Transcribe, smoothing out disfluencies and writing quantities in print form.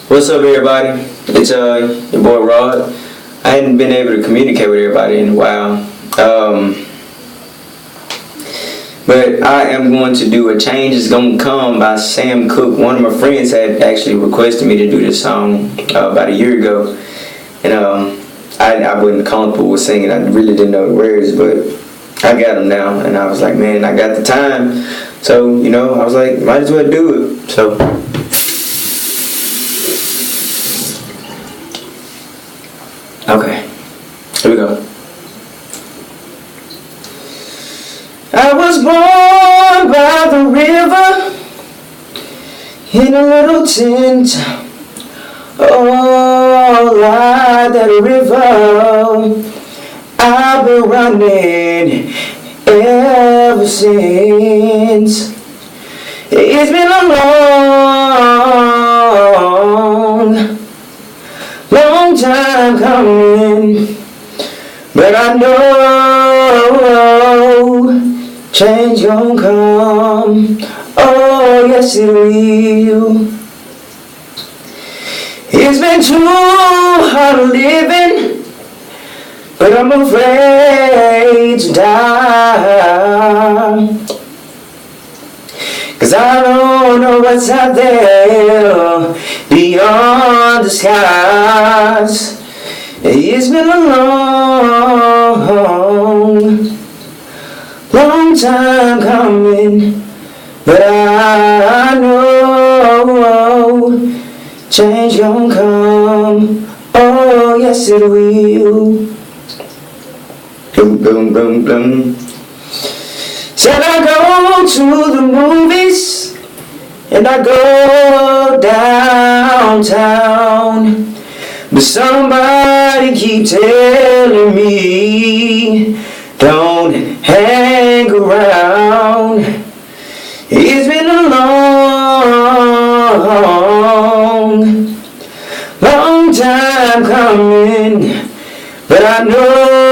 What's up, everybody? It's your boy Rod. I hadn't been able to communicate with everybody in a while, but I am going to do A Change Is Gonna Come by Sam Cooke. One of my friends had actually requested me to do this song about a year ago, and I wasn't comfortable with singing. I really didn't know the words, but I got them now, and I was like, man, I got the time, so I was like, might as well do it. So. Okay, here we go. I was born by the river in a little tent. Oh, like that river, I've been running ever since. It's been a long time coming, but I know change gon' come. Oh, yes it will. It's been too hard living, but I'm afraid to die, 'cause I don't know what's out there beyond the skies. It's been a long time coming, but I know change gon' come. Oh, yes it will. Boom, boom, boom, boom. Said I go to the movies and I go downtown, but somebody keep telling me don't hang around. It's been a long time coming, but I know